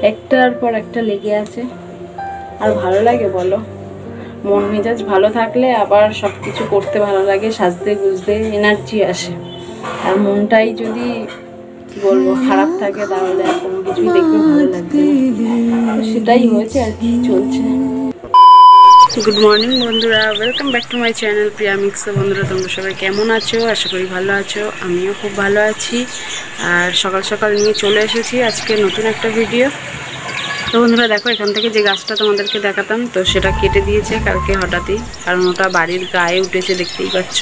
একটার পর একটা লেগে আছে। আর ভালো লাগে বলো? মন মেজাজ ভালো থাকলে আবার সব কিছু করতে ভালো লাগে, সাজতে গুজতে এনার্জি আসে। আর মনটাই যদি কি বলবো খারাপ থাকে তাহলে আর কোনো কিছুই দেখতে ভালো লাগবে না। তো সেটাই হয়েছে আর কি, চলছে। গুড মর্নিং বন্ধুরা, welcome back to my channel Priya মিক্সা। বন্ধুরা তোমরা সবাই কেমন আছো? আশা করি ভালো আছো, আমিও খুব ভালো আছি। আর সকাল সকাল নিয়ে চলে এসেছি আজকে নতুন একটা ভিডিও। তো বন্ধুরা দেখো, এখান থেকে যে গাছটা তোমাদেরকে দেখাতাম, তো সেটা কেটে দিয়েছে কালকে হঠাৎই, কারণ ওটা বাড়ির গায়ে উঠেছে, দেখতেই পাচ্ছ,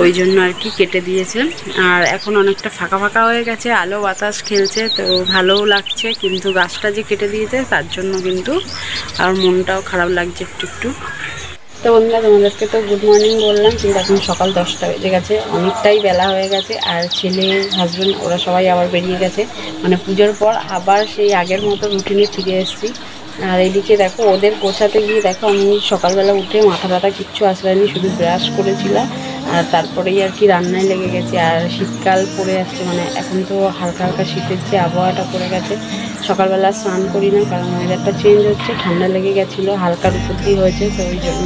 ওই জন্য আর কি কেটে দিয়েছে। আর এখন অনেকটা ফাঁকা ফাঁকা হয়ে গেছে, আলো বাতাস খেলছে, তো ভালোও লাগছে। কিন্তু গাছটা যে কেটে দিয়েছে তার জন্য কিন্তু আর মনটাও খারাপ লাগছে একটু একটু। তো বন্ধুরা তোমাদেরকে তো গুড মর্নিং বললাম, কিন্তু এখন সকাল 10টা বেজে গেছে, অনেকটাই বেলা হয়ে গেছে। আর ছেলে, হাজব্যান্ড ওরা সবাই আবার বেরিয়ে গেছে, মানে পুজোর পর আবার সেই আগের মতো রুটিনে ফিরে এসেছি। আর এইদিকে দেখো ওদের গোছাতে গিয়ে দেখো আমি সকালবেলা উঠে মাথা ব্যথা কিচ্ছু আসলানি, শুধু ব্রাশ করেছিলাম। আর তারপরেই আর কি রান্নায় লেগে গেছে। আর শীতকাল পড়ে আসছে, মানে এখন তো হালকা হালকা শীতের যে আবহাওয়াটা পড়ে গেছে। সকালবেলা স্নান করি না, কারণ ওয়েদারটা চেঞ্জ হচ্ছে, ঠান্ডা লেগে গেছিলো, হালকার উপর দিয়ে হয়েছে, তো ওই জন্য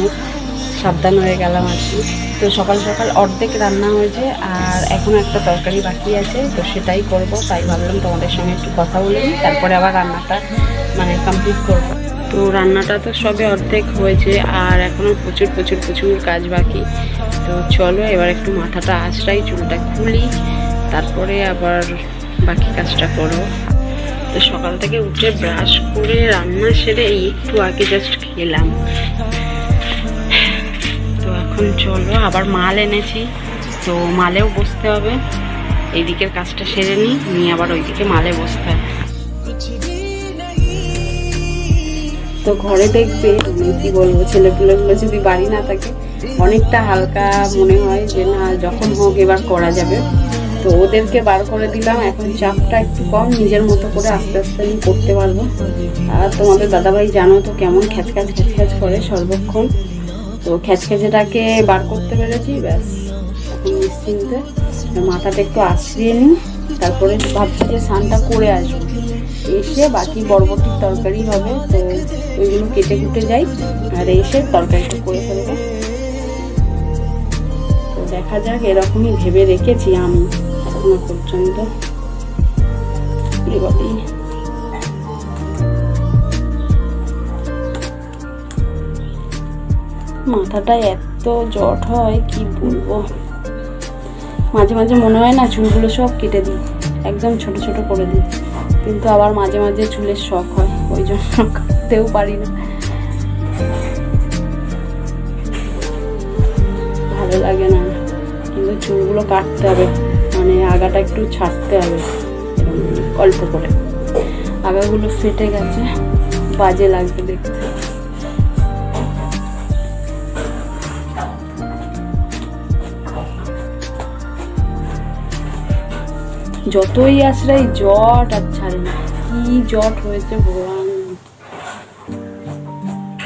সাবধান হয়ে গেলাম আর কি। তো সকাল সকাল অর্ধেক রান্না হয়েছে, আর এখনও একটা তরকারি বাকি আছে, তো সেটাই করব। তাই ভাবলাম তোমাদের সঙ্গে একটু কথা বলে নিই, তারপরে আবার রান্নাটা মানে কমপ্লিট করব। তো রান্নাটা তো সবে অর্ধেক হয়েছে, আর এখনও প্রচুর প্রচুর প্রচুর কাজ বাকি। তো চলো এবার একটু মাথাটা আঁচড়াই, চুলটা খুলি, তারপরে আবার বাকি কাজটা করব। তো সকাল থেকে উঠে ব্রাশ করে রান্না সেরে একটু আগে জাস্ট খেলাম। তো এখন চলো, আবার মাল এনেছি, তো মালেও বসতে হবে। এইদিকের কাজটা সেরে নিয়ে আবার ওইদিকে মালে বসতে হবে। তো ঘরে দেখবে কি বলবো, ছেলেপুলেগুলো যদি বাড়ি না থাকে অনেকটা হালকা মনে হয় যে না যখন হোক এবার করা যাবে। তো ওদেরকে বার করে দিলাম, এখন চাপটা একটু কম, নিজের মতো করে আস্তে আস্তে আমি করতে পারবো। আর তোমাদের দাদাভাই জানো তো কেমন খ্যাচখ্যাচ খ্যাচখ্যাচ করে সর্বক্ষণ। তো খ্যাচখ্যাচেটাকে বার করতে পেরেছি, ব্যাস এখন নিশ্চিন্তে মাথাটা একটু আশ্রিয়ে নিই। তারপরে ভাবছি যে স্নানটা করে আসবো, এসে বাকি বরবটির তরকারি হবে, তো ওইগুলো কেটে কুটে যাই, আর এসে তরকারিটা করে ফেলবো। তো দেখা যাক, এরকমই ভেবে রেখেছি আমি এখনো পর্যন্ত। মাথাটা এত জট হয় কি বলবো, মাঝে মাঝে মনে হয় না চুলগুলো সব কেটে দিই, একদম ছোট ছোট করে দিই, কিন্তু আবার মাঝে মাঝে চুলের শখ হয়, ওই জন্য কাটতেও পারি না, ভালো লাগে না। কিন্তু চুলগুলো কাটতে হবে, মানে আগাটা একটু ছাড়তে হবে অল্প করে, আগাগুলো ফেটে গেছে, বাজে লাগবে দেখতে। যতই আশ্রয় জট আর ছাড়ে না, কি জট হয়েছে ভগবান।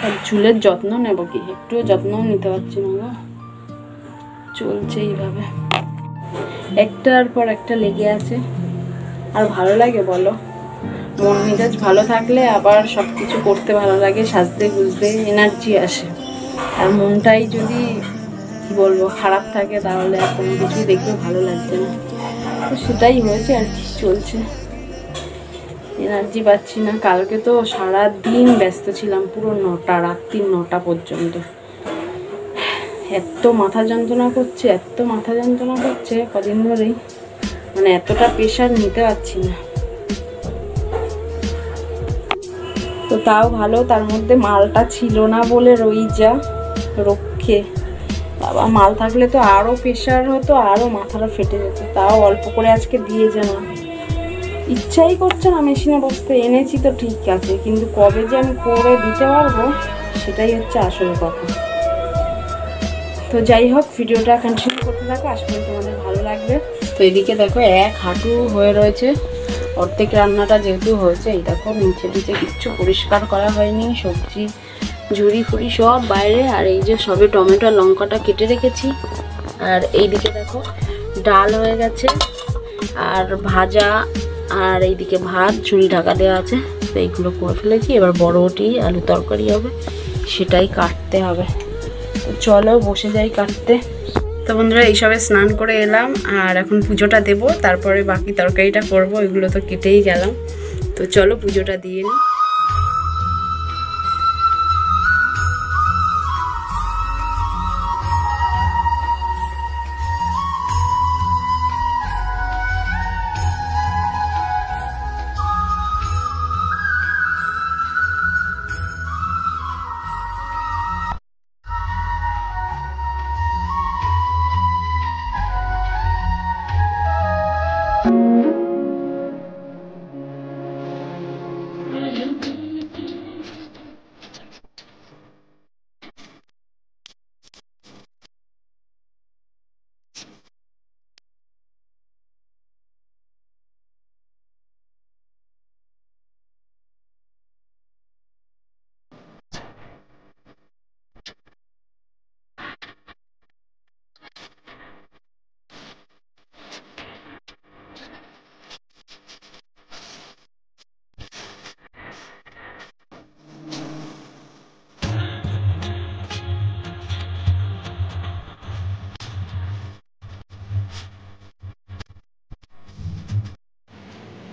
আর চুলের যত্ন নেব কি, একটুও যত্নও নিতে পারছি না গো, চলছে এইভাবে, একটার পর একটা লেগে আছে। আর ভালো লাগে বলো? মন মেজাজ ভালো থাকলে আবার সব কিছু করতে ভালো লাগে, সাজতে গুজতে এনার্জি আসে। আর মনটাই যদি কি বলবো খারাপ থাকে তাহলে আর কোনো কিছুই দেখতে ভালো লাগছে না। তো সেটাই হয়েছে আর কি, চলছে, এনার্জি পাচ্ছি না। কালকে তো সারাদিন ব্যস্ত ছিলাম, পুরো রাত্রি 9টা পর্যন্ত। এত মাথা যন্ত্রণা করছে, এত মাথা যন্ত্রণা করছে কদিন ধরেই, মানে এতটা প্রেশার নিতে পারছি না। তো তাও ভালো, তার মধ্যে মালটা ছিল না বলে রই যা রক্ষে, বাবা মাল থাকলে তো আরও প্রেশার হতো, আরও মাথাটা ফেটে যেত। তাও অল্প করে আজকে দিয়েছে না, ইচ্ছাই করছে না মেশিনে বসতে। এনেছি তো ঠিক আছে, কিন্তু কবে যে আমি করে দিতে পারবো সেটাই হচ্ছে আসল কথা। তো যাই হোক, ভিডিওটা কন্টিনিউ করতে থাকো, আশা করি তোমাদের ভালো লাগবে। তো এদিকে দেখো এক হাঁটু হয়ে রয়েছে, অর্ধেক রান্নাটা যেহেতু হয়েছে, এই দেখো নিচে নিচে কিচ্ছু পরিষ্কার করা হয়নি, সবজি ঝুড়ি ফুড়ি সব বাইরে। আর এই যে সবে টমেটো আর লঙ্কাটা কেটে রেখেছি। আর এইদিকে দেখো ডাল হয়ে গেছে, আর ভাজা আর এইদিকে ভাত ঝুল ঢাকা দেওয়া আছে, তো এইগুলো করে ফেলেছি। এবার বড়বটি আলু তরকারি হবে, সেটাই কাটতে হবে। তো চলো বসে যাই কাটতে। তো বন্ধুরা এইসবে স্নান করে এলাম, আর এখন পুজোটা দেব, তারপরে বাকি তরকারিটা করব। এগুলো তো কেটেই গেলাম, তো চলো পুজোটা দিয়ে নিই।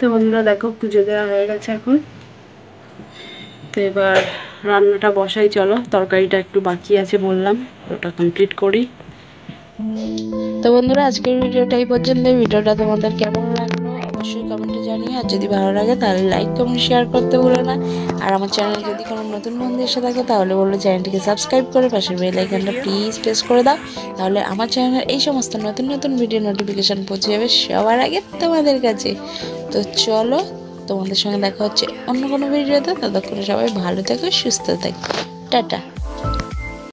তো বন্ধুরা দেখো পুজো দেওয়া হয়ে গেছে এখন। তো এবার রান্নাটা বসাই, চলো। তরকারিটা একটু বাকি আছে বললাম, ওটা কমপ্লিট করি। তো বন্ধুরা আজকের ভিডিওটা এই পর্যন্ত। ভিডিওটা তোমাদের কেমন লাগলো অবশ্যই কমেন্টে জানিও, আর যদি ভালো লাগে তাহলে লাইক কমেন্ট শেয়ার করতে ভুলো না। আর আমার চ্যানেলে যদি কোনো নতুন বন্ধু এসে থাকে তাহলে বললো চ্যানেলটিকে সাবস্ক্রাইব করে পাশের বেল আইকনটা প্লিজ প্রেস করে দাও, তাহলে আমার চ্যানেলের এই সমস্ত নতুন নতুন ভিডিও নোটিফিকেশান পৌঁছে যাবে সবার আগে তোমাদের কাছে। তো চলো, তোমাদের সঙ্গে দেখা হচ্ছে অন্য কোনো ভিডিওতে। ততক্ষণে সবাই ভালো থেকো, সুস্থ থেকো, টাটা।